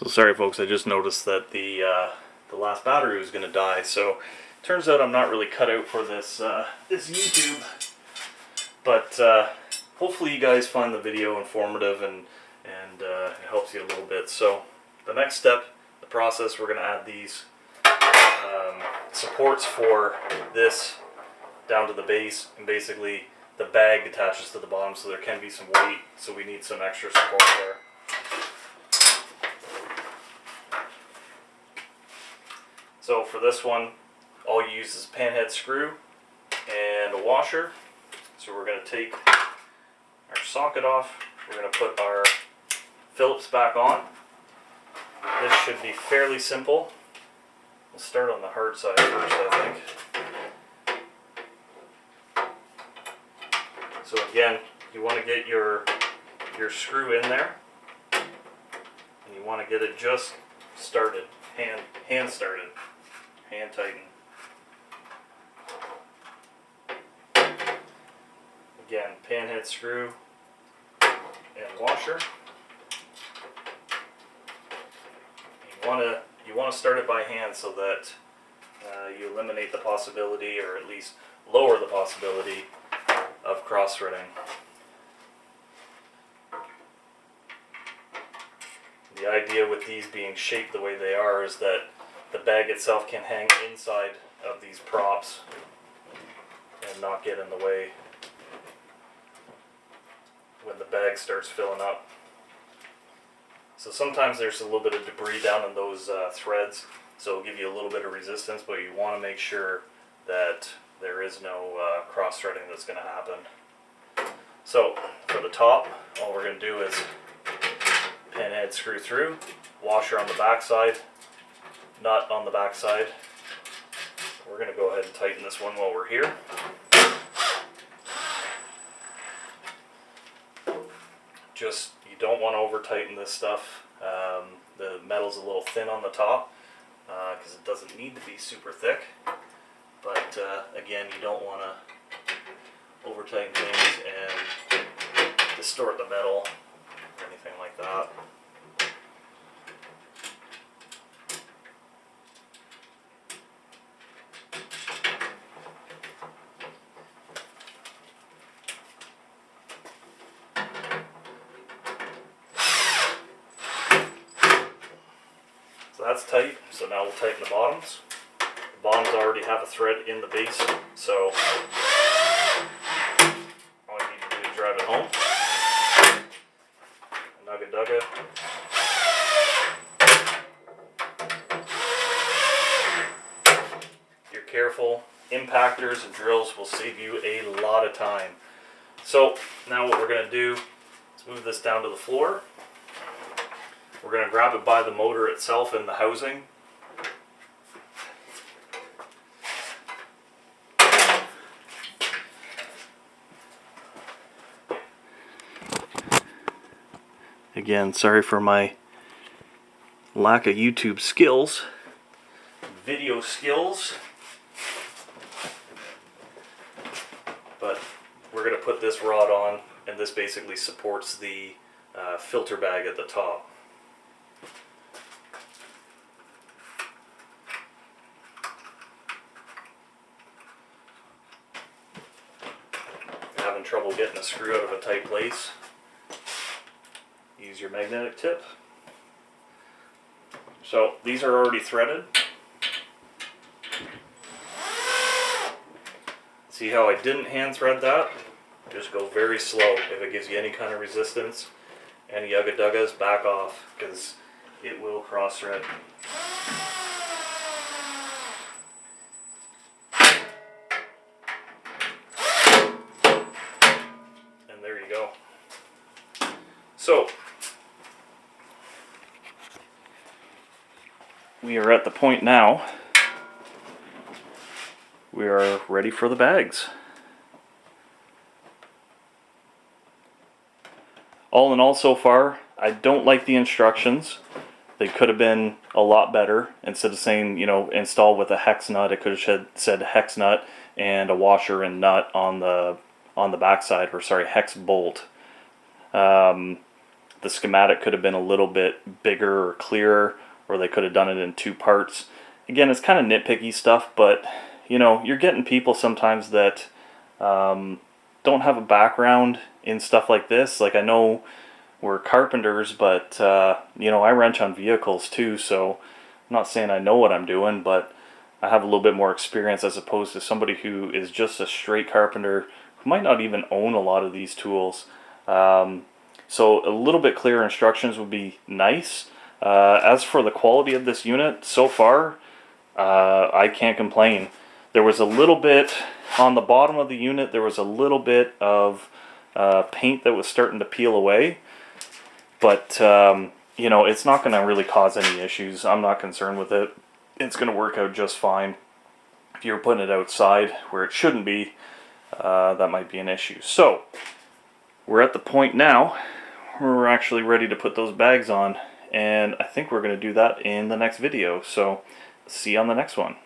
So sorry folks, I just noticed that the last battery was going to die, so turns out I'm not really cut out for this this YouTube, but hopefully you guys find the video informative and it helps you a little bit. So the next step, the process, we're going to add these supports for this down to the base, and basically the bag attaches to the bottom, so there can be some weight, so we need some extra support there. So for this one, all you use is a panhead screw and a washer. So we're going to take our socket off, we're going to put our Phillips back on. This should be fairly simple. We'll start on the hard side first, I think. So again, you want to get your screw in there, and you want to get it just started, hand started, hand tighten. Again, panhead screw and washer. You want to start it by hand so that you eliminate the possibility, or at least lower the possibility, of cross-threading. The idea with these being shaped the way they are is that the bag itself can hang inside of these props and not get in the way when the bag starts filling up. So sometimes there's a little bit of debris down in those threads, so it'll give you a little bit of resistance, but you want to make sure that there is no cross-threading that's going to happen. So for the top, all we're going to do is pinhead screw through, washer on the back side, nut on the back side. We're going to go ahead and tighten this one while we're here. Just, you don't want to over tighten this stuff. The metal's a little thin on the top because it doesn't need to be super thick. But again, you don't want to over tighten things and distort the metal or anything like that. So that's tight, so now we'll tighten the bottoms. The bottoms already have a thread in the base, so all you need to do is drive it home. Nugga dugga. If you're careful, impactors and drills will save you a lot of time. So now what we're going to do is move this down to the floor. We're going to grab it by the motor itself in the housing. Again, sorry for my lack of YouTube skills, video skills, but we're going to put this rod on, and this basically supports the filter bag at the top. Having trouble getting a screw out of a tight place, use your magnetic tip. So these are already threaded. See how I didn't hand thread that? Just go very slow. If it gives you any kind of resistance, any ugga duggas, back off, because it will cross thread. And there you go. So we are at the point now we are ready for the bags. All in all, so far, I don't like the instructions. They could have been a lot better. Instead of saying, you know, install with a hex nut, it could have said hex nut and a washer and nut on the backside, or sorry, hex bolt. the schematic could have been a little bit bigger or clearer, or they could have done it in 2 parts. Again, it's kind of nitpicky stuff, but you know, you're getting people sometimes that don't have a background in stuff like this. Like, I know we're carpenters, but you know, I wrench on vehicles too, so I'm not saying I know what I'm doing, but I have a little bit more experience as opposed to somebody who is just a straight carpenter who might not even own a lot of these tools. So a little bit clearer instructions would be nice. As for the quality of this unit, so far, I can't complain. There was a little bit on the bottom of the unit, there was a little bit of paint that was starting to peel away, but you know, it's not going to really cause any issues. I'm not concerned with it. It's going to work out just fine. If you're putting it outside where it shouldn't be, that might be an issue. So we're at the point now where we're actually ready to put those bags on, and I think we're going to do that in the next video. So see you on the next one.